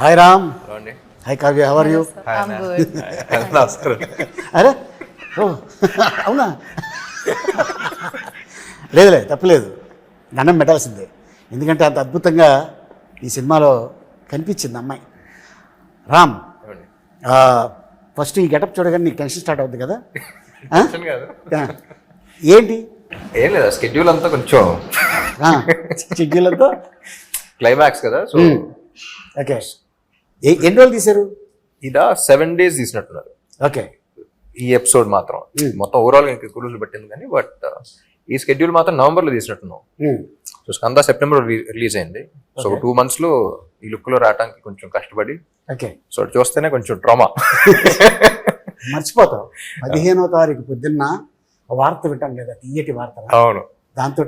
Hi Ram. అండి. Hi Kavya, how are you? I'm good. నమస్కారం. అరే ఓ అవునా? లేదులే, తప్పలేదు, దండం పెట్టాల్సిందే. ఎందుకంటే అంత అద్భుతంగా ఈ సినిమాలో కనిపించింది అమ్మాయి. రామ్, ఫస్ట్ ఈ గెటప్ చూడగానే నీకు టెన్షన్ స్టార్ట్ అవుతుంది కదా? ఏంటి? ఏం లేదా, స్కెడ్యూల్ అంతా కొంచెం చిగ్గులతో క్లైమాక్స్ కదా, సో ఓకే. ఎన్ని రోజులు తీశారు? ఇదా 7 days తీసినట్టున్నారు ఓకే. ఈ ఎపిసోడ్ మాత్రం. మొత్తం ఓవరాల్ ఇంకా రోజులు పట్టింది కానీ, బట్ ఈ స్కెడ్యూల్ మాత్రం నవంబర్లో తీసినట్టున్నాం. సో స్కంద సెప్టెంబర్ రిలీజ్ అయింది. సో 2 months లో ఈ లుక్ లో రావడానికి కొంచెం కష్టపడి, ఓకే. సో అది చూస్తేనే కొంచెం ట్రామా. మర్చిపోతావు. 15వ తారీఖు పొద్దున్న వార్త వింటాం లేదా, తీయటి వార్త. అవును, దాంతో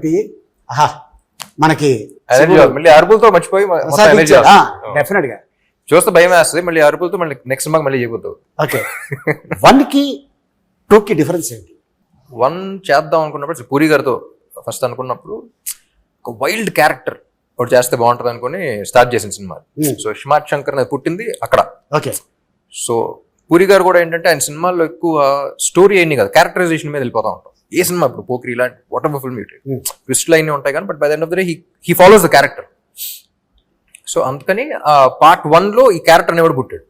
ఆహా మనకి మళ్ళీ అరుపులతో మర్చిపోయి డెఫినెట్ గా చూస్తే భయం వేస్తుంది. మళ్ళీ అరుపులతో మళ్ళీ నెక్స్ట్ సినిమాకి మళ్ళీ చెబుతావు. ఓకే. 1కి 2కి డిఫరెన్స్ ఏంటి? 1 చేద్దాం అనుకున్నప్పుడు పూరి గారితో ఫస్ట్ అనుకున్నప్పుడు ఒక వైల్డ్ క్యారెక్టర్ ఒకటి చేస్తే బాగుంటుంది అనుకుని స్టార్ట్ చేసిన సినిమా. సో హిమాట్ శంకర్ అనేది పుట్టింది అక్కడ. ఓకే. సో పూరి గారు కూడా ఏంటంటే ఆయన సినిమాల్లో ఎక్కువ స్టోరీ అయింది కదా, క్యారెక్టరైజేషన్ మీద వెళ్ళిపోతా ఉంటాం. ఏ సినిమా ఇప్పుడు పోక్రి ఇలాంటి what ever film twist line ఉంటాయి కానీ, but by the end of the day he follows the character. So అందుకని పార్ట్ 1లో ఈ క్యారెక్టర్ అనేవాడు పుట్టాడు.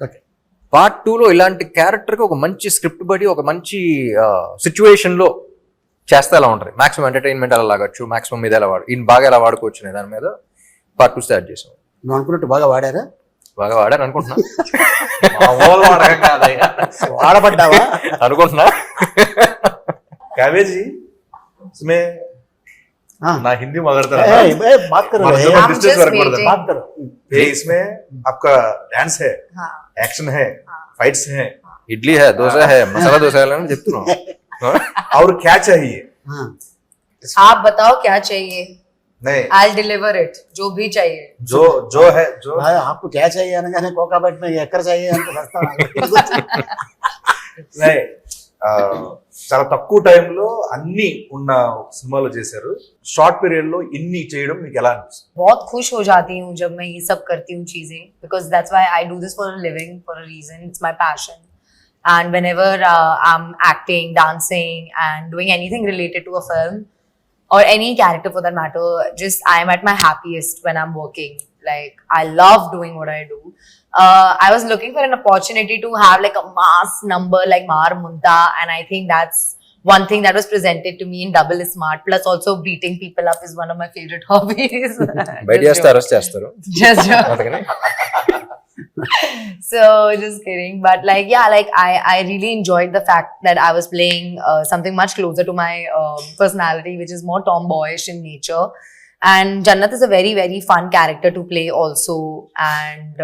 ఓకే. పార్ట్ 2లో ఇలాంటి క్యారెక్టర్కి ఒక మంచి స్క్రిప్ట్ బడి ఒక మంచి సిచ్యువేషన్లో చేస్తే ఎలా ఉంటుంది, మాక్సిమం ఎంటర్టైన్మెంట్ ఎలా లాగచ్చు, మాక్సిమం మీద ఎలా ఈయన బాగా ఎలా వాడుకోవచ్చు అనే దాని మీద పార్ట్ 2 స్టార్ట్ చేసాం. నువ్వు అనుకున్నట్టు బాగా వాడారా? బాగా వాడాను అనుకుంటున్నా. వాడబడ్డావా అనుకుంటున్నా. काव्य जी, इसमें ना हिंदी मगरता बात करो, डिस्टेंस वर्क करता है. बात करो. ये इसमें आपका डांस है, एक्शन है, फाइट्स है, ఇడ్లీ హై, దోశ హై, మసాలా దోశ అని చెప్తున్నావు. और क्या चाहिए? आप बताओ क्या चाहिए, नहीं I'll deliver it. जो भी चाहिए, जो है जो आपको क्या चाहिए అనగానే కోకాబెట్ में ఎక్కడ चाहिए అంటే नहीं చాలా తక్కువ టైంలో అన్ని ఉన్న సినిమాలో చేశారు. షార్ట్ పీరియడ్ లో ఇన్ని చేయడం మీకు ఎలా అనిపిస్తుంది? बहुत खुश हो जाती हूँ जब मैं ये सब करती हूँ चीजें, because that's why I do this for a living, for a reason. It's my passion. And whenever I'm acting, dancing and doing anything related to a film or any character for that matter, just I'm at my happiest when I'm working. Like, I love doing what I do. I was looking for an opportunity to have like a mass number like Mar Munta, and I think that's one thing that was presented to me in Double is Smart. Plus also beating people up is one of my favorite hobbies. బయట చేస్తే arrest చేస్తారు. Just joking. So just kidding, but like yeah, like I really enjoyed the fact that I was playing something much closer to my personality, which is more tomboyish in nature. And Jannat is a very, very fun character to play also. And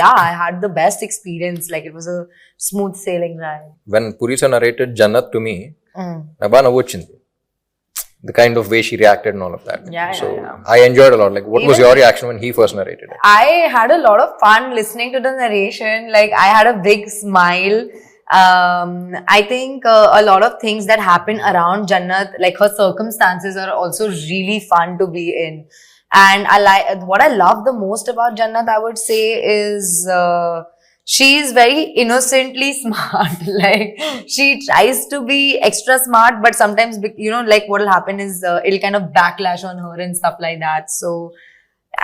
yeah, I had the best experience. Like, it was a smooth sailing ride. When Puri sir narrated Jannat to me, నాకు బాగా నవ్వు వచ్చింది. The kind of way she reacted and all of that. Yeah, so yeah. I enjoyed a lot. Like, what was your reaction when he first narrated it? I had a lot of fun listening to the narration. Like, I had a big smile. I think a lot of things that happen around Jannat, like her circumstances, are also really fun to be in. And what I love the most about Jannat, I would say, is she's very innocently smart. Like, she tries to be extra smart, but sometimes, you know, like what will happen is it'll kind of backlash on her and stuff like that. So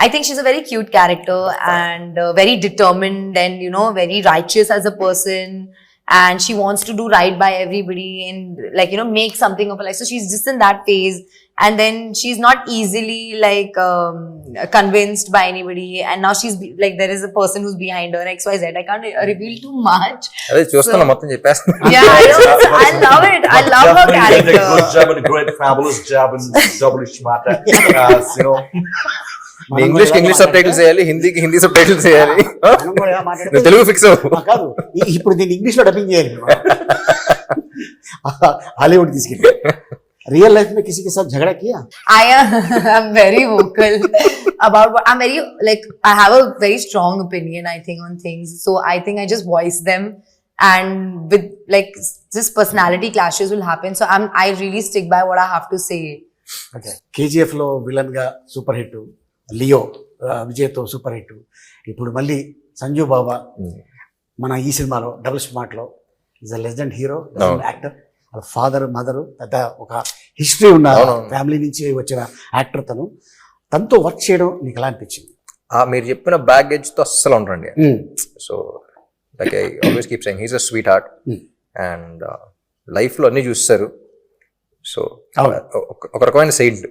I think she's a very cute character and very determined and, you know, very righteous as a person. And she wants to do right by everybody and, like, you know, make something of her life. So she's just in that phase. And then she's not easily like convinced by anybody. And now she's like, there is a person who's behind her, XYZ. I can't reveal too much. అదే చూస్తున్నా మొత్తం చెప్పేస్తున్నా. Yeah, I know. I love it. I love her Definitely did a good character. job and a great fabulous job and double smart. You know, English కి English sub titles వేయాలి, హిందీకి Hindi sub titles వేయాలి. మనం కూడా మాట్లాడితే నువ్వు Telugu fix అవ్వు. కాదు, ఇప్పుడు దీన్ని ఇంగ్లీష్ లో డబ్బింగ్ చేయాలి. హాలీవుడ్ తీసుకెళ్ళి रियल लाइफ में किसी के साथ झगड़ा किया? I'm very vocal about what I'm very, like, I have a very strong opinion, I think, on things. So I think I just voice them, and with like this personality clashes will happen. So I really stick by what I have to say. Okay. KGF లో villain గా super hit Leo విజయ్తో super hit. ఇప్పుడు మళ్ళీ సంజు బాబా మన ఈ సినిమాలో double స్మార్ట్లో is a legend hero, actor. వాళ్ళ ఫాదర్ మదర్ పెద్ద ఒక హిస్టరీ ఉన్న ఫ్యామిలీ నుంచి వచ్చిన యాక్టర్ తనతో వర్క్ చేయడం నీకు ఎలా అనిపించింది? మీరు చెప్పిన బ్యాగేజ్తో అస్సలు ఉంటారండి. So like I always keep saying he's a sweet heart and లైఫ్లో అన్నీ చూస్తారు. సో ఒక రకమైన సెయింట్.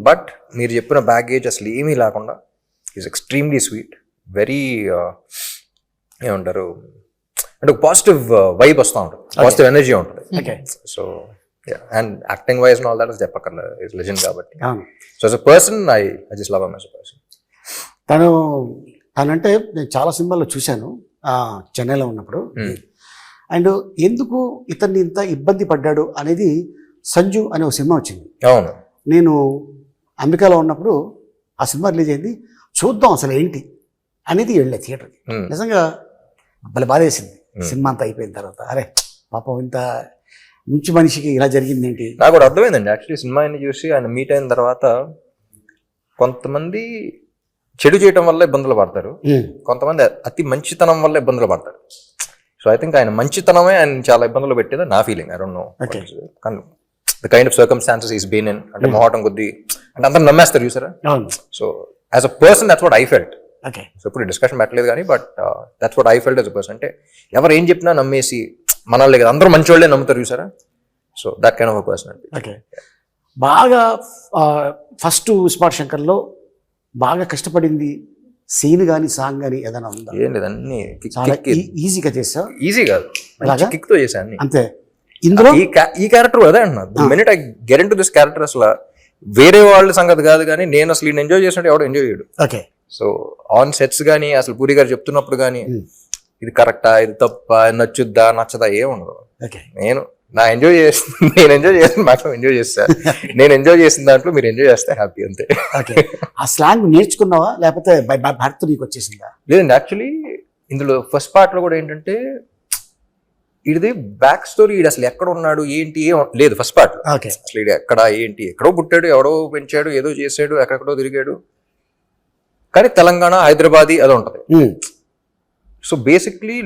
బట్ మీరు చెప్పిన బ్యాగేజ్ అసలు ఏమీ లేకుండా ఈజ్ ఎక్స్ట్రీమ్లీ స్వీట్, వెరీ ఏమంటారు అంటే ఒక పాజిటివ్ వైబ్ వస్తూ ఉంటుంది, పాజిటివ్ ఎనర్జీ ఉంటుంది. So and acting wise all that చెప్పక్కర్లేదు, ఇస్ లెజెండ్ కాబట్టి. So as a person I just love him as a person. తనంటే నేను చాలా సినిమాల్లో చూశాను చెన్నైలో ఉన్నప్పుడు. అండ్ ఎందుకు ఇతన్ని ఇంత ఇబ్బంది పడ్డాడు అనేది సంజు అనే ఒక సినిమా వచ్చింది. అవును, నేను అమెరికాలో ఉన్నప్పుడు ఆ సినిమా రిలీజ్ అయింది. చూద్దాం అసలు ఏంటి అనేది వెళ్ళే థియేటర్కి. నిజంగా భలే బాధ వేసింది సినిమా అంతా అయిపోయిన తర్వాత. అరే పాపం ఇంత మంచి మనిషికి ఇలా జరిగింది ఏంటి. నాకు కూడా అర్థమైందండి యాక్చువల్లీ సినిమా చూసి ఆయన మీట్ అయిన తర్వాత. కొంతమంది చెడు చేయటం వల్ల ఇబ్బందులు పడతారు, కొంతమంది అతి మంచితనం వల్ల ఇబ్బందులు పడతారు. సో ఐ థింక్ ఆయన మంచితనమే ఆయన చాలా ఇబ్బందులు పెట్టేది నా ఫీలింగ్. ఐ డోంట్ నో కానీ the kind of circumstances is been in, అంటే మొహటం కొద్ది అంటే అందరూ నమ్మేస్తారు చూసారా. So as a person that's what I felt. So ఇప్పుడు డిస్కషన్ పెట్టలేదు కానీ but that's what I felt as a person. అంటే ఎవరు ఏం చెప్పినా నమ్మేసి మనల్ని కదా అందరూ మంచి వాళ్ళే నమ్ముతారు చూసారా. So that kind of a person. Okay, బాగా ఫస్ట్ స్మార్ట్ శంకర్లో బాగా కష్టపడింది సీన్ కానీ సాంగ్ కానీ ఏదైనా ఉందా? ఏం లేదు, అన్ని ఈజీగా చేసా. ఈజీ కాదు, కిక్ తో చేశాను అంతే. ఇందులో ఈ క్యారెక్టర్ అదే అంటున్నా. Minute I get into this character అసలు వేరే వాళ్ళ సంగతి కాదు కానీ నేను అసలు ఈయన ఎంజాయ్ చేసినట్టు ఎవడో ఎంజాయ్ చేయడు. ఓకే, సో ఆన్ సెట్స్ కానీ అసలు పూరి గారు చెప్తున్నప్పుడు కానీ ఇది కరెక్టా, ఇది తప్ప, నచ్చుద్దా నచ్చదా ఏముండదు. నేను ఎంజాయ్ చేసిన మాత్రం ఎంజాయ్ చేస్తా. నేను ఎంజాయ్ చేసిన దాంట్లో మీరు ఎంజాయ్ చేస్తే హ్యాపీ అంతే. ఓకే, ఆ స్లాంగ్ నేర్చుకున్నావా లేకపోతే భర్త నీకు వచ్చేసిందా? లేదండి, యాక్చువల్లీ ఇందులో ఫస్ట్ పార్ట్ లో కూడా ఏంటంటే ఇది బ్యాక్ స్టోరీ, ఇది అసలు ఎక్కడ ఉన్నాడు ఏంటి ఏం లేదు ఫస్ట్ పార్ట్ లో. అసలు ఇది ఎక్కడ ఏంటి, ఎక్కడో పుట్టాడు, ఎవడో పెంచాడు, ఏదో చేసాడు, ఎక్కడెక్కడో తిరిగాడు, కానీ తెలంగాణ హైదరాబాద్ అది ఉంటది. సో బేసిక్లీ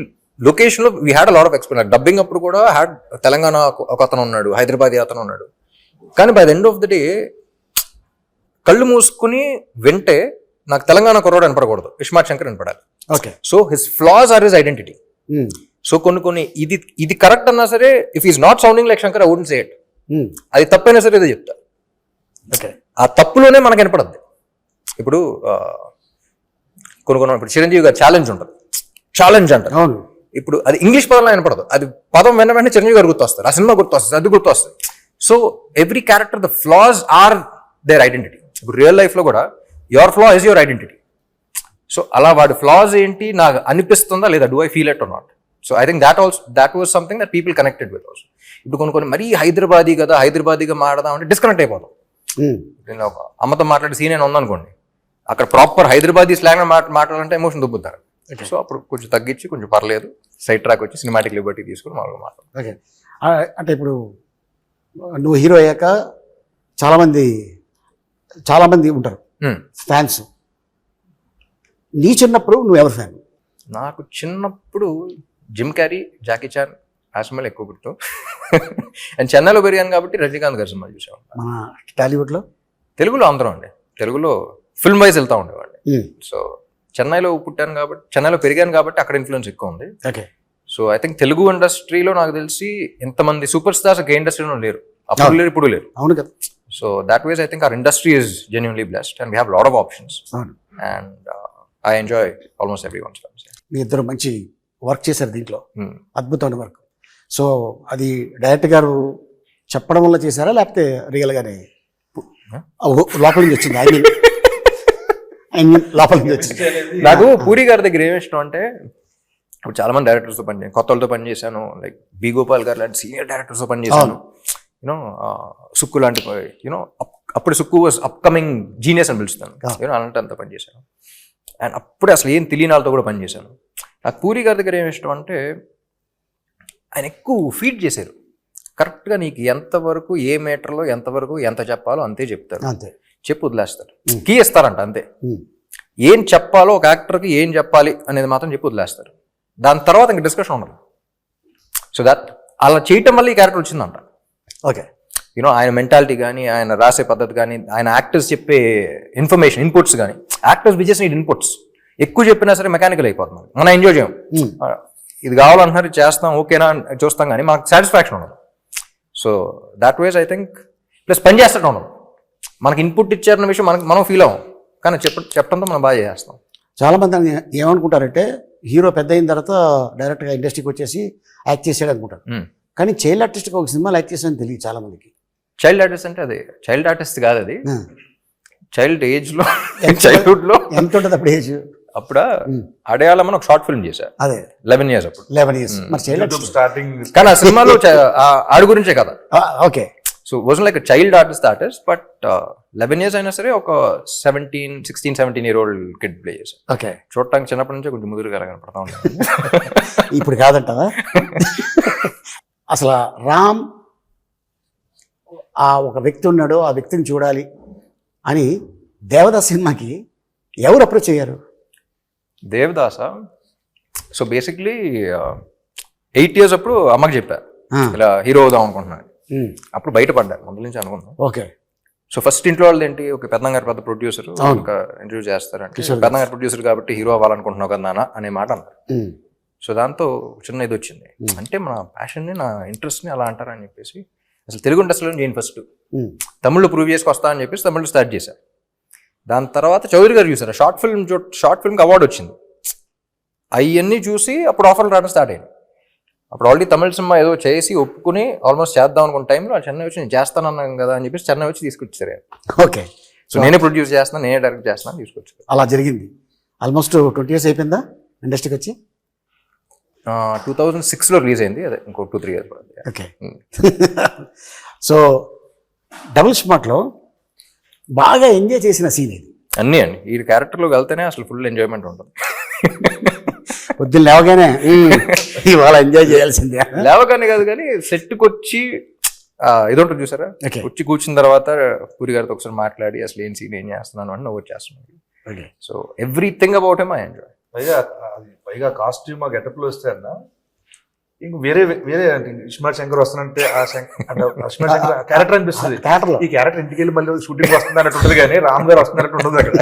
లొకేషన్ లో we had a lot of experience. Dubbing అప్పుడు కూడా హ్యాడ్ తెలంగాణ ఒక అతను ఉన్నాడు, హైదరాబాద్ అతను ఉన్నాడు. కానీ by the end of the day కళ్ళు మూసుకుని వింటే నాకు తెలంగాణ కుర్రాడు వినపడకూడదు, ఇస్మార్ట్ శంకర్ వినపడాలి. Okay, so his flaws are his identity. So కొన్ని ఇది కరెక్ట్ అన్నా సరే, if is not sounding like Shankar I wouldn't say it. అది తప్పైనా సరే ఏదో చెప్తా. ఓకే, ఆ తప్పులోనే మనకు వినపడద్ది. ఇప్పుడు కొన్ని ఇప్పుడు చిరంజీవి గారు ఛాలెంజ్ ఉంటుంది, ఛాలెంజ్ అంటారు. ఇప్పుడు అది ఇంగ్లీష్ పదంలో వినపడదు, అది పదం వెంటనే చిరంజీవి గారు గుర్తొస్తారు, ఆ సినిమా గుర్తొస్తుంది, అది గుర్తొస్తుంది. So every character the flaws are their identity. ఇప్పుడు రియల్ లైఫ్ లో కూడా your flaw is your identity. So అలా వాడి ఫ్లాస్ ఏంటి నాకు అనిపిస్తుందా లేదా, do I feel it or not. So I think that was something that people connected with also. ఇప్పుడు కొన్ని మరీ హైదరాబాదీగా మాడదాం అంటే డిస్కనెక్ట్ అయిపోతాం. నేను ఒక అమ్మతో మాట్లాడే సీన్ నేను ఉందనుకోండి, అక్కడ ప్రాపర్ హైదరాబాదీ స్లాంగ్ మాట్లాడాలంటే ఎమోషన్ దుబ్బుతారు. సో అప్పుడు కొంచెం తగ్గించి కొంచెం పర్లేదు సైడ్ ట్రాక్ వచ్చి సినిమాటిక్ లిబర్టీ తీసుకుని మామూలుగా మాట్లాడు. ఓకే, అంటే ఇప్పుడు నువ్వు హీరో అయ్యాక చాలామంది ఉంటారు ఫ్యాన్స్. నీ చిన్నప్పుడు నువ్వు ఎవరు ఫ్యాన్? నాకు చిన్నప్పుడు జిమ్ క్యారీ, జాకీ చాన్ ఆ సినిమాలు ఎక్కువ గుర్తు. అండ్ చెన్నైలో పెరిగాను కాబట్టి రజనీకాంత్ గారి సినిమాలు చూసాను. మన టాలీవుడ్లో తెలుగులో అందరం అండి, తెలుగులో ఫిల్మ్ వైజ్ వెళ్తూ ఉండేవాడిని. సో చెన్నైలో పుట్టాను కాబట్టి, చెన్నైలో పెరిగాను కాబట్టి అక్కడ ఇన్ఫ్లుయెన్స్ ఎక్కువ ఉంది. Okay, so I think Telugu ఇండస్ట్రీలో నాకు తెలిసి ఎంతమంది సూపర్ స్టార్స్ ఏ ఇండస్ట్రీలో లేరు, అప్పుడు లేరు ఇప్పుడు లేరు. అవును కదా. So that was I think our industry is genuinely blessed and we have lot of options and I enjoy almost every ones. మీ ఇద్దరు మంచి వర్క్ చేశారు దీంట్లో, అద్భుతమైన వర్క్. సో అది డైరెక్టర్ గారు చెప్పడం వల్ల చేశారా లేకపోతే రియల్గానే లోపల నుంచి వచ్చింది? లోపల నుంచి వచ్చింది. నాకు పూరి గారి దగ్గర ఏమి ఇష్టం అంటే, ఇప్పుడు చాలా మంది డైరెక్టర్స్తో పనిచేసాను, కొత్త వాళ్ళతో పనిచేశాను, లైక్ బి గోపాల్ గారు లాంటి సీనియర్ డైరెక్టర్స్తో పనిచేశాను. యూనో సుక్కు లాంటి యూనో అప్పుడు సుక్కు వాజ్ అప్కమింగ్ జీనియస్ అని పిలుస్తాను, యూనో అలాంటి అంతా పనిచేశాను. అండ్ అప్పుడే అసలు ఏం తెలియని వాళ్ళతో కూడా పనిచేశాను. నాకు పూరి గారి దగ్గర ఏమి ఇష్టం అంటే, ఆయన ఎక్కువ ఫీడ్ చేశారు. కరెక్ట్గా నీకు ఎంతవరకు ఏ మీటర్లో ఎంతవరకు ఎంత చెప్పాలో అంతే చెప్తారు, అంతే చెప్పు వదిలేస్తారు, కీ ఇస్తారంట అంతే. ఏం చెప్పాలో ఒక యాక్టర్కి ఏం చెప్పాలి అనేది మాత్రం చెప్పి వదిలేస్తారు. దాని తర్వాత ఇంక డిస్కషన్ ఉండదు. సో దట్ అలా చేయటం వల్ల ఈ క్యారెక్టర్ వచ్చిందంట. ఓకే, యూనో ఆయన మెంటాలిటీ కానీ, ఆయన రాసే పద్ధతి కానీ, ఆయన యాక్టర్స్ చెప్పే ఇన్ఫర్మేషన్ ఇన్పుట్స్ కానీ, యాక్టర్స్ బిజెస్ నీడ్ ఇన్పుట్స్. ఎక్కువ చెప్పినా సరే మెకానికల్ అయిపోతుంది, మనం ఎంజాయ్ చేయం. ఇది కావాలంటున్నారు, చేస్తాం, ఓకేనా చూస్తాం, కానీ మనకు సాటిస్ఫాక్షన్ ఉండదు. So that was I think plus పని చేస్తూ ఉండదు. మనకి ఇన్పుట్ ఇచ్చారన్న విషయం మనం ఫీల్ అవ్వం, కానీ చెప్పడంతో మనం బాగా చేస్తాం. చాలామంది ఏమనుకుంటారంటే హీరో పెద్ద అయిన తర్వాత డైరెక్ట్గా ఇండస్ట్రీకి వచ్చేసి యాక్ట్ చేసాడు అనుకుంటారు. కానీ చైల్డ్ ఆర్టిస్ట్గా ఒక సినిమాలో యాక్ట్ చేసాడని తెలియదు చాలామందికి. చైల్డ్ ఆర్టిస్ట్ అంటే అది చైల్డ్ ఆర్టిస్ట్ కాదు, అది చైల్డ్ ఏజ్లో, చైల్డ్హుడ్లో. ఎంత ఉంటుంది అప్పుడు ఏజ్? అప్పుడు అడయాళం అని ఒక షార్ట్ ఫిల్మ్ చేశారు, అదే 11 years అప్పుడు. 11 years మరి చైల్డ్ స్టార్టింగ్. కానీ ఆ సినిమాలో ఆడి గురించే కదా. Okay, so was like child artist, but 11 years అయినా సరే ఒక 16-17-year-old కిడ్ ప్లే చేశారు. ఓకే, చూడటానికి చిన్నప్పటి నుంచే కొంచెం ముదురుగా కనపడతా ఉంటాను. ఇప్పుడు కాదంటావా? అసలు రామ్ ఆ ఒక వ్యక్తి ఉన్నాడు, ఆ వ్యక్తిని చూడాలి అని దేవదాస్ సినిమాకి ఎవరు అప్రోచ్ అయ్యారు? దేవదాస సో బేసిక్లీ 8 years అప్పుడు అమ్మకి చెప్పారు ఇలా హీరో అవుదాం అనుకుంటున్నాను. అప్పుడు బయటపడ్డా, ముందు నుంచి అనుకున్నాను. ఓకే, సో ఫస్ట్ ఇంట్లో వాళ్ళది ఏంటి, ఒక పెద్దంగారు పెద్ద ప్రొడ్యూసర్ ఒక ఇంటర్వ్యూ చేస్తారంటే, పెద్దంగారు ప్రొడ్యూసర్ కాబట్టి హీరో అవ్వాలనుకుంటున్నావు కదా నాన్న అనే మాట అన్నారు. సో దాంతో చిన్న ఇది వచ్చింది, అంటే మన ప్యాషన్ని, నా ఇంట్రెస్ట్ని అలా అంటారని చెప్పేసి అసలు తెలుగు ఇండస్ట్రీలో నేను ఫస్ట్ తమిళ్లో ప్రూవ్ చేసుకొస్తా అని చెప్పేసి తమిళ్లో స్టార్ట్ చేశాను. దాని తర్వాత చౌదరి గారు చూసారు, షార్ట్ ఫిల్మ్కి అవార్డు వచ్చింది. అవన్నీ చూసి అప్పుడు ఆఫర్లు రావడం స్టార్ట్ అయింది. అప్పుడు ఆల్రెడీ తమిళ సినిమా ఏదో చేసి ఒప్పుకుని ఆల్మోస్ట్ చేద్దాం అనుకున్న టైంలో చెన్నై వచ్చి నేను చేస్తానన్నాను కదా అని చెప్పేసి చెన్నై వచ్చి తీసుకొచ్చారు. ఓకే, సో నేనే ప్రొడ్యూస్ చేస్తున్నాను, నేనే డైరెక్ట్ చేస్తున్నాను తీసుకొచ్చారు. అలా జరిగింది. ఆల్మోస్ట్ 20 years అయిపోయిందా ఇండస్ట్రీకి వచ్చి? 2006లో రిలీజ్ అయింది, అదే ఇంకో 2-3 years పడుతుంది. ఓకే, సో డబుల్ స్మార్ట్లో బాగా ఎంజాయ్ చేసిన సీన్ ఇది. అన్నీ అండి, ఈ క్యారెక్టర్లోకి వెళ్తేనే అసలు ఫుల్ ఎంజాయ్మెంట్ ఉంటుంది. పొద్దున్న లేవగానే ఇవాళ ఎంజాయ్ చేయాల్సిందే. లేవగానే కాదు కానీ సెట్కి వచ్చి ఇది ఉంటుంది చూసారా, వచ్చి కూర్చున్న తర్వాత పూరి గారితో ఒకసారి మాట్లాడి అసలు ఏం సీన్ ఏం చేస్తున్నాను అని నువ్వు చేస్తున్నాను. So everything about him I enjoy. పైగా కాస్ట్యూమ్ ఆ గెటప్ లో వస్తే అన్న ఇంక వేరే ఇస్మార్ట్ శంకర్ వస్తానంటే ఆ ఇస్మార్ట్ శంకర్ క్యారెక్టర్ అనిపిస్తుంది. ఈ క్యారెక్టర్ ఇంటికి వెళ్ళి మళ్ళీ షూటింగ్ వస్తుంది అన్నట్టు ఉంటుంది, కానీ రామ్ గారు వస్తున్నట్టు ఉంటుంది అక్కడ.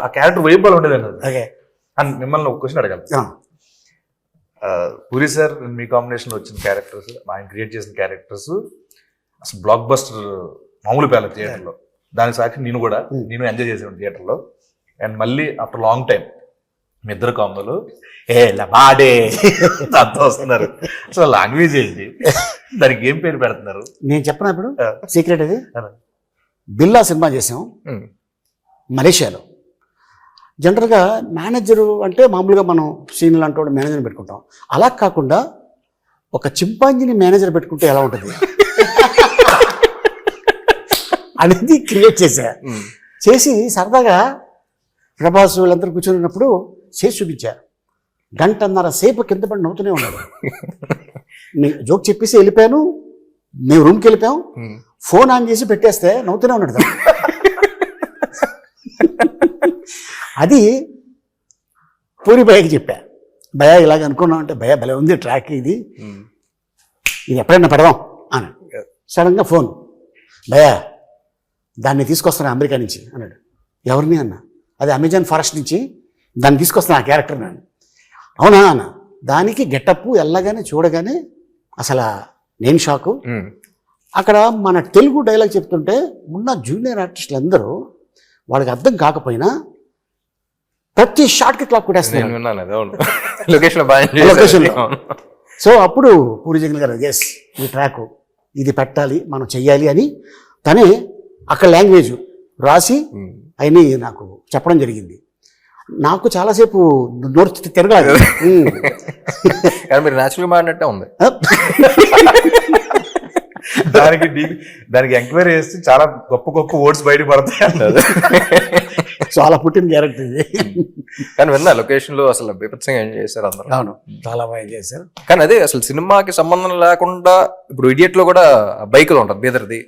ఆ క్యారెక్టర్ వైపు ఉండేది అన్నది. అండ్ మిమ్మల్ని ఒక క్వశ్చన్ అడగాలి, పూరి సార్ మీ కాంబినేషన్ వచ్చిన క్యారెక్టర్స్, ఆయన క్రియేట్ చేసిన క్యారెక్టర్స్ అసలు బ్లాక్ బస్టర్ మామూలు పేల థియేటర్లో. దాని సాక్షి నేను ఎంజాయ్ చేసాను థియేటర్లో. అండ్ మళ్ళీ ఆఫ్టర్ లాంగ్ టైం మీ ఇద్దరు కాంబోలు బాడే అంతా వస్తున్నారు. అసలు లాంగ్వేజ్ ఏంటి, దానికి ఏం పేరు పెడుతున్నారు? నేను చెప్పనా ఇప్పుడు సీక్రెట్ అది. బిల్లా సినిమా చేసాం మలేషియాలో. జనరల్గా మేనేజరు అంటే మామూలుగా మనం సీనియర్ లాంటి వాడు మేనేజర్ని పెట్టుకుంటాం. అలా కాకుండా ఒక చింపాంజీని మేనేజర్ పెట్టుకుంటే ఎలా ఉంటుంది అనేది క్రియేట్ చేసి సరదాగా ప్రభాస్ వీళ్ళందరూ కూర్చొని చేసి చూపించారు. 1.5 సేపు కింద పడి నవ్వుతూనే ఉన్నాడు. నేను జోక్ చెప్పేసి వెళ్ళిపోయాను, మేము రూమ్కి వెళ్ళిపోయాం, ఫోన్ ఆన్ చేసి పెట్టేస్తే నవ్వుతూనే ఉన్నాడు. అది పూరి భయ్యకి చెప్పా, భయ్యా ఇలాగ అనుకున్నాం అంటే, భయ్యా భలే ఉంది ట్రాక్, ఇది ఎప్పుడైనా పెడదాం అని. సడన్గా ఫోన్, భయ్యా దాన్ని తీసుకొస్తాను అమెరికా నుంచి అన్నాడు. ఎవరిని అన్న? అది అమెజాన్ ఫారెస్ట్ నుంచి దాన్ని తీసుకొస్తాను ఆ క్యారెక్టర్ నేను. అవునా అన్న. దానికి గెటప్ వెళ్ళగానే చూడగానే అసలు నేను షాకు. అక్కడ మన తెలుగు డైలాగ్ చెప్తుంటే ఉన్న జూనియర్ ఆర్టిస్టులు అందరూ వాళ్ళకి అర్థం కాకపోయినా ప్రతి షాట్కి క్లాప్ కొట్టేస్తున్నారు లొకేషన్లో. సో అప్పుడు పూరి జగన్ గారు ఎస్ ఈ ట్రాక్ ఇది పెట్టాలి, మనం చెయ్యాలి అని తనే అక్కడ లాంగ్వేజ్ రాసి అవన్నీ నాకు చెప్పడం జరిగింది. నాకు చాలాసేపు నోరు తిరగలేదు. మీరు న్యాచురల్గా మాడినట్టే ఉంది. దానికి ఎంక్వైరీ చేస్తే చాలా గొప్ప వర్డ్స్ బయట పడతాయి. చాలా పుట్టిన క్యారెక్టర్ ఇది. కానీ విన్నా లొకేషన్ లో అసలు బీభత్సంగా ఎంజాయ్ చేశారు అందరూ. అవును, చాలా బాగా ఎంజాయ్ చేశారు. కానీ అదే అసలు సినిమాకి సంబంధం లేకుండా ఇప్పుడు ఇడియట్ లో కూడా బైక్ లో ఉంటుంది, బీదర్ది,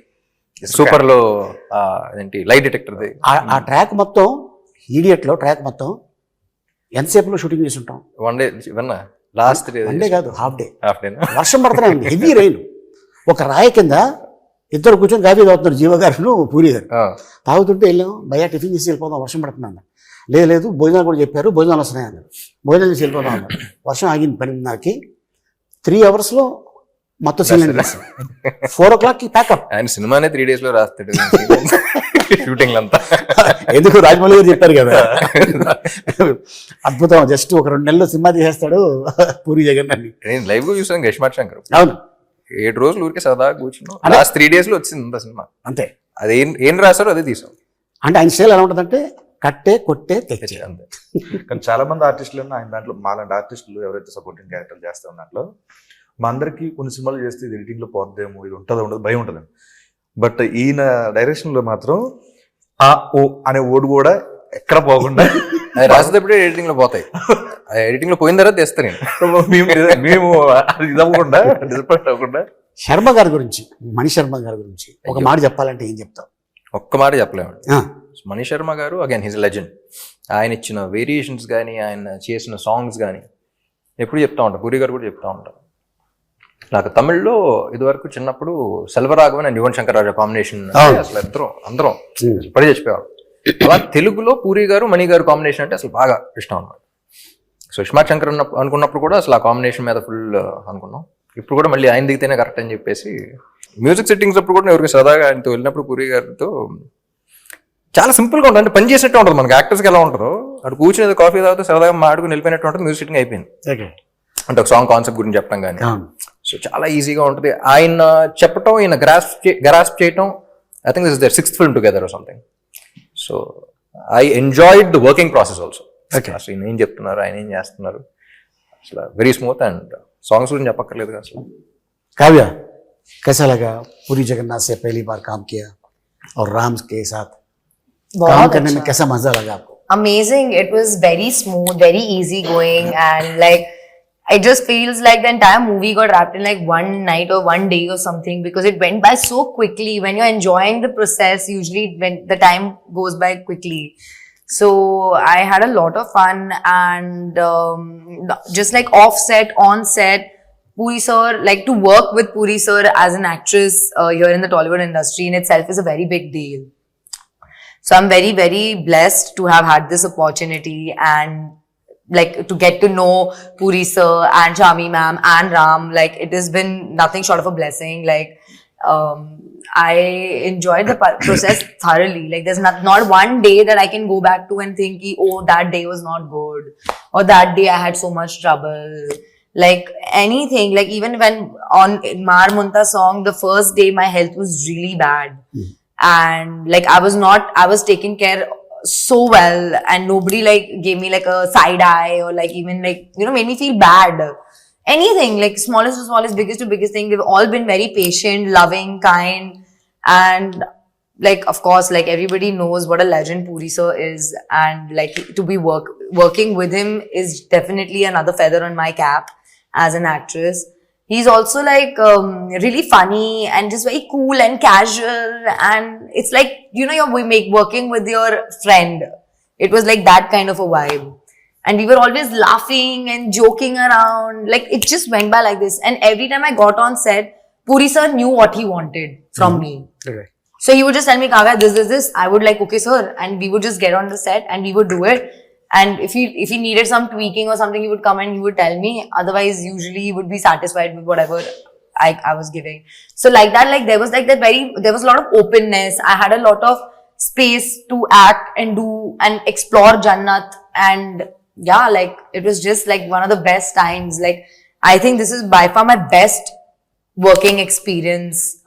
సూపర్ లో ఏంటి లైట్ డిటెక్టర్ది. ఆ ట్రాక్ మొత్తం ఈడియట్లో ట్రాక్ మొత్తం ఎంతసేపులో షూటింగ్ చేసి ఉంటాం? 1 day ఇవన్నా లాస్ట్ వన్ డే కాదు, హాఫ్ డే. హాఫ్ డే వర్షం పడుతూనే ఉంది, హెవీ రైన్. ఒక రాయి కింద ఇద్దరు కూర్చొని కాఫీ తాగుతున్నారు, జీవ గారు పూరి గారు. తాగుతుంటే వెళ్ళాం, భయ్యా టిఫిన్ చేసి వెళ్ళిపోదాం, వర్షం పడుతుంది అన్న. లేదు భోజనాలు కూడా చెప్పారు, భోజనాలు వస్తున్నాయి అన్నారు. భోజనం చేసి వెళ్ళిపోదాం అన్నారు. వర్షం ఆగింది 10:30కి. 3 hours మొత్తం సీన్ చేస్తాం. 4 o'clockకి ప్యాకప్. ఆయన సినిమానే 3 days లో రాస్తాడు షూటింగ్ అంతా. ఎందుకు రాజమౌళి గారు చెప్పారు కదా, అద్భుతం. జస్ట్ ఒక 2 నెలల్లో సినిమా తీసేస్తాడు పూరి జగన్ అని. నేను లైవ్ గా చూసాను ఇస్మార్ట్ శంకర్. అవును, 7 రోజులు ఊరికే సరదాగా కూర్చున్నాం. లాస్ట్ 3 days లో వచ్చింది అంత సినిమా. అంతే. అది ఏం రాశారో అదే తీసాం. అంటే ఆయన స్టైల్ ఎలా ఉంటుందంటే కట్టే కొట్టే తెచ్చే. అంతే. కానీ చాలా మంది ఆర్టిస్టులు ఆయన దాంట్లో మాలాంటి ఆర్టిస్టులు ఎవరైతే సపోర్టింగ్ క్యారెక్టర్ చేస్తారు దాంట్లో, మా అందరికీ కొన్ని సినిమాలు చేస్తే ఇది ఎడిటింగ్ లో పోద్దేమో, ఇది ఉంటుందో ఉండదు భయం ఉంటుంది. బట్ ఈయన డైరెక్షన్ లో మాత్రం ఆ ఓ అనే ఓడు కూడా ఎక్కడ పోకుండా అది రాసేటప్పుడే ఎడిటింగ్ లో పోతాయి. ఎడిటింగ్ లో పోయిన తర్వాత తెస్తాను మేము అది ఇది అవ్వకుండా డిసప్పాయింట్ అవ్వకుండా. శర్మ గారి గురించి, మణి శర్మ గారి గురించి ఒక మాట చెప్పాలంటే ఏం చెప్తావు? ఒక్క మాట చెప్పలేమండి. మణి శర్మ గారు అగైన్ హిజ్ లెజెండ్. ఆయన ఇచ్చిన వేరియేషన్స్ కానీ, ఆయన చేసిన సాంగ్స్ కానీ ఎప్పుడు చెప్తా ఉంటారు. పూరి గారు కూడా చెప్తా ఉంటారు. నాకు తమిళ్లో ఇదివరకు చిన్నప్పుడు సెల్వరాఘవన్ అండ్ యువన్ శంకర్ రాజా కాంబినేషన్ అసలు అందరం పడి చచ్చిపోయారు. అలా తెలుగులో పూరి గారు మణి గారు కాంబినేషన్ అంటే అసలు బాగా ఇష్టం అనమాట. సో ఇస్మార్ట్ శంకర్ అనుకున్నప్పుడు కూడా అసలు ఆ కాంబినేషన్ మీద ఫుల్ అనుకున్నాం. ఇప్పుడు కూడా మళ్ళీ ఆయన దిగితేనే కరెక్ట్ అని చెప్పేసి మ్యూజిక్ సెట్టింగ్స్ అప్పుడు కూడా ఎవరికి సరదాగా ఆయనతో వెళ్ళినప్పుడు పూరి గారితో చాలా సింపుల్గా ఉంటుంది. అంటే పని చేసినట్టు ఉంటుంది. మనకి యాక్టర్స్కి ఎలా ఉంటుందో అక్కడ కూర్చునేది కాఫీ తాగితే సరదాగా మాడుకుని వెళ్ళిపోయినట్టు ఉంటుంది. మ్యూజిక్ సెట్టింగ్ అయిపోయింది. అంటే ఒక సాంగ్ కాన్సెప్ట్ గురించి చెప్పడం కానీ, సో చాలా ఈజీగా ఉంటుంది. ఆయన చెప్పటం, ఈయన గ్రాస్ప్ చేయటం. I think this is their 6th film together or something. So I enjoyed the working process also. అసలు ఈయన ఏం చెప్తున్నారు, ఆయన ఏం చేస్తున్నారు, అసలు వెరీ స్మూత్. అండ్ సాంగ్స్ గురించి చెప్పక్కర్లేదు అసలు. काव्या, कैसा लगा पूरी जगन्नाथ से पहली बार काम किया और राम के साथ काम करने में कैसा मजा लगा आपको? Amazing. It was very smooth, very easy going, and like it just feels like the entire movie got wrapped in like one night or one day or something, because it went by so quickly. When you're enjoying the process, usually when the time goes by quickly. So I had a lot of fun, and just like off set, on set, Puri sir, like to work with Puri sir as an actress here in the Tollywood industry in itself is a very big deal. So I'm very, very blessed to have had this opportunity, and like to get to know Puri sir and Shami ma'am and Ram. Like it has been nothing short of a blessing. Like I enjoyed the process thoroughly. Like there's not one day that I can go back to and think, oh, that day was not good, or that day I had so much trouble. Like anything, like even when on Mar Munta song, the first day my health was really bad. And like I was taken care so well, and nobody like gave me like a side eye or like even like, you know, made me feel bad. Anything, like smallest to smallest, biggest to biggest thing, they've all been very patient, loving, kind, and like of course like everybody knows what a legend Puri sir is, and like to be working with him is definitely another feather on my cap as an actress. He's also like really funny and just very cool and casual, and it's like, you know, you're working with your friend. It was like that kind of a vibe, and we were always laughing and joking around. Like it just went by like this, and every time I got on set, Puri sir knew what he wanted from me. Okay. So he would just tell me, Kavya, this. I would like, okay sir, and we would just get on the set and we would do it. And if he needed some tweaking or something, he would come and he would tell me. Otherwise, usually he would be satisfied with whatever I was giving. So like that, like there was a lot of openness. I had a lot of space to act and do and explore Jannat. And yeah, like it was just like one of the best times. Like I think this is by far my best working experience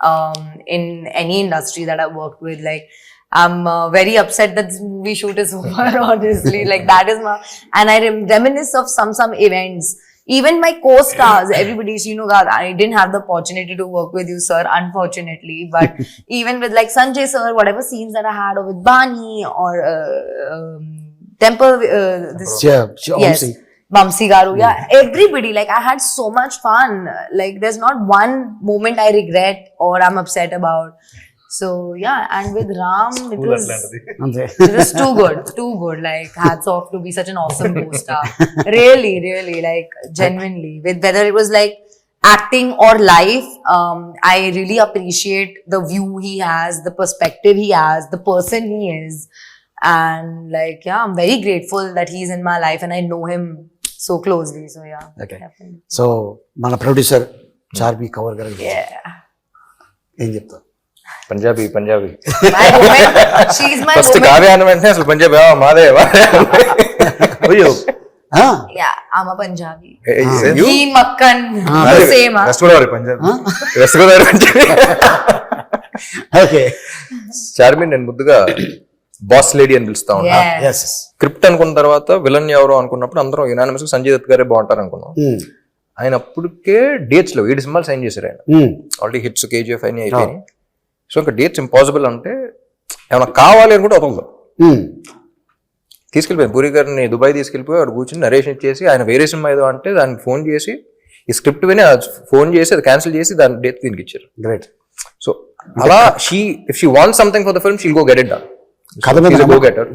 in any industry that I've worked with. Like I'm very upset that this movie shoot is over, honestly. Like that is my, and I reminisce of some events. Even my co-stars, everybody, you know, God, I didn't have the opportunity to work with you, sir, unfortunately. But even with like Sanjay sir, whatever scenes that I had, or with Bani or Temple, yes, Vamsi Garu, yeah, everybody, like I had so much fun. Like there's not one moment I regret or I'm upset about. So yeah, and with Ram, it School was అట్లాంటిది. అంతే. it was too good. Like hats off to be such an awesome co-star. Really, like genuinely. With whether it was like acting or life, I really appreciate the view he has, the perspective he has, the person he is, and like yeah, I'm very grateful that he's in my life and I know him so closely. So yeah, Okay. definitely. So మన producer Charmi cover గారు Yeah. ఏం చెప్తావు? Punjabi My woman, she's my first woman. Kavya అన్న వెంటనే అసలు పంజాబీ మాదే అయ్యో ఆ, Yeah, I'm a Punjabi. You? He Makkan, అదే, same. West Godavari Punjab west Godavari Punjabi. Okay. Charmme నేను ముద్దుగా బాస్ లేడీ అని పిలుస్తా ఉన్నా. Yeah. ఎస్. స్క్రిప్ట్ అనుకున్న తర్వాత విలన్ ఎవరు అనుకున్నప్పుడు అందరం యునానిమస్ సంజయ్ దత్ గారే బాగుంటారు అనుకున్నాం. ఆయన అప్పటికే డేట్స్ లో 7 సినిమాలు సైన్ చేశారు ఆయన. ఆల్రెడీ హిట్స్ కేజీఎఫ్ అని అయిపోయినాయి. సో ఇంకా డేట్స్ ఇంపాసిబుల్ అంటే ఏమైనా కావాలి అని కూడా వదలదు. తీసుకెళ్ళిపోయాను పూరి గారిని దుబాయ్ తీసుకెళ్ళిపోయి వాడు కూర్చొని నరేషన్ ఇచ్చేసి ఆయన వేరే సినిమా ఏదో అంటే దానికి ఫోన్ చేసి ఈ స్క్రిప్ట్ విని ఫోన్ చేసి అది క్యాన్సిల్ చేసి దాని డేట్ దీనికి ఇచ్చారు. గ్రేట్. సో అలా if she want something for the film she'll go get it done. కథ మీద go getter.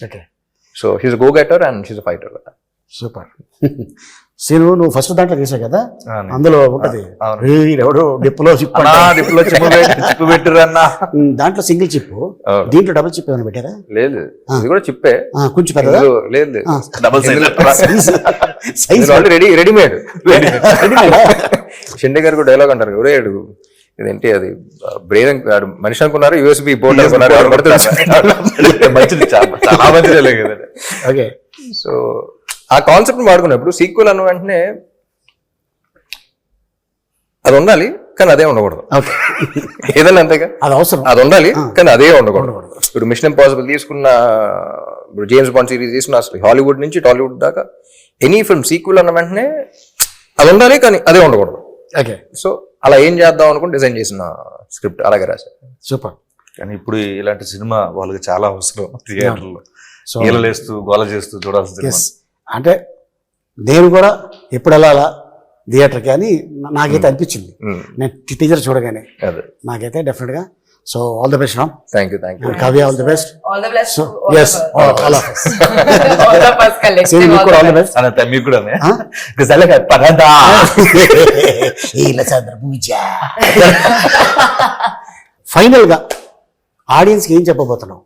Okay. So he's go getter and she's fighter. Super. Seenu నువ్వు ఫస్ట్ దాంట్లో చేసావు కదా, అందులో ఉంటది అవును. ఎవడు డిప్పులో చిప్ అన్నా డిప్లో చిప్పు పెట్టిర్రు అన్నా. దాంట్లో సింగిల్ చిప్, అవును. దీంట్లో డబుల్ చిప్ ఏమైనా పెట్టారా? లేదు ఇది కూడా చిప్పే. కొంచెం పెద్దదా? లేదు double size already readymade. Shinde గారు డైలాగ్ అంటారు ఒరే ఇదేంటి అది బ్రెయిన్ మనిషి అనుకున్నారు యూఎస్బి బోర్డు అనుకున్నారు. మంచిది, చాలా మంచిది లేదు. ఓకే. సో ఆ కాన్సెప్ట్ వాడుకున్నప్పుడు సీక్వెల్ అన్న వెంటనే అది ఉండాలి కానీ అదే ఉండకూడదు. ఓకే. ఏదన్నా అంతేగా, అది అవసరం. అది ఉండాలి కానీ అదే ఉండకూడదు. ఇప్పుడు మిషన్ ఇంపాసిబుల్ తీసుకున్న, ఇప్పుడు జేమ్స్ బాండ్ సిరీస్ తీసుకున్న, అసలు హాలీవుడ్ నుంచి టాలీవుడ్ దాకా ఎనీ ఫిల్మ్ సీక్వెల్ అన్న వెంటనే అది ఉండాలి కానీ అదే ఉండకూడదు. ఓకే. సో అలా ఏం చేద్దాం అనుకుని డిజైన్ చేసిన స్క్రిప్ట్ అలాగే రాశారు. సూపర్. కానీ ఇప్పుడు ఇలాంటి సినిమా వాళ్ళకి చాలా అవసరం థియేటర్లో. సో ఈలలేస్తూ గోల చేస్తూ చూడాల్సిన సినిమా. ఎస్, అంటే నేను కూడా ఎప్పుడు వెళ్ళాలా థియేటర్కి అని నాకైతే అనిపించింది నేను టీజర్ చూడగానే. అదే నాకైతే డెఫినెట్గా. So all the best Ram. Thank you. Kavya all the best. All the best. So to all us, of us. All of us. All of us collective. Seenu మీకు కూడా ఆల్ ద బెస్ట్. అనంత మీకు కూడా పరదా ఇలా చంద్రపూజ. ఫైనల్ గా ఆడియన్స్ కి ఏం చెప్పబోతున్నావు?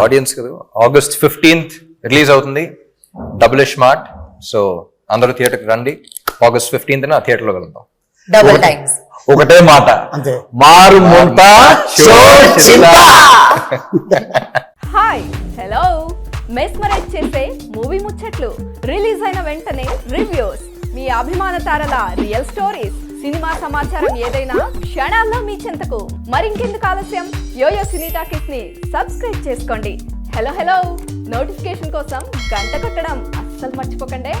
ఆడియన్స్ కదా, August 15th రిలీజ్ అవుతుంది డబుల్ స్మార్ట్. సో అందరూ థియేటర్కి రండి. August 15th థియేటర్లో వెళ్దాం. Double times. ఒకటే మాట, అంతే. మారు ముంత హాయ్ హలో మెస్మరైజ్ చేసే మూవీ ముచ్చట్లు, రిలీజ్ అయిన వెంటనే రివ్యూస్, మీ అభిమాన తారల రియల్ స్టోరీస్, సినిమా సమాచారం ఏదైనా క్షణాల్లో మీ చెంతకు. మరింకెందుకు ఆలస్యం, యోయో సినీ టాకీస్ ని సబ్స్క్రైబ్ చేసుకోండి. హలో నోటిఫికేషన్ కోసం గంట కొట్టడం అస్సలు మర్చిపోకండి.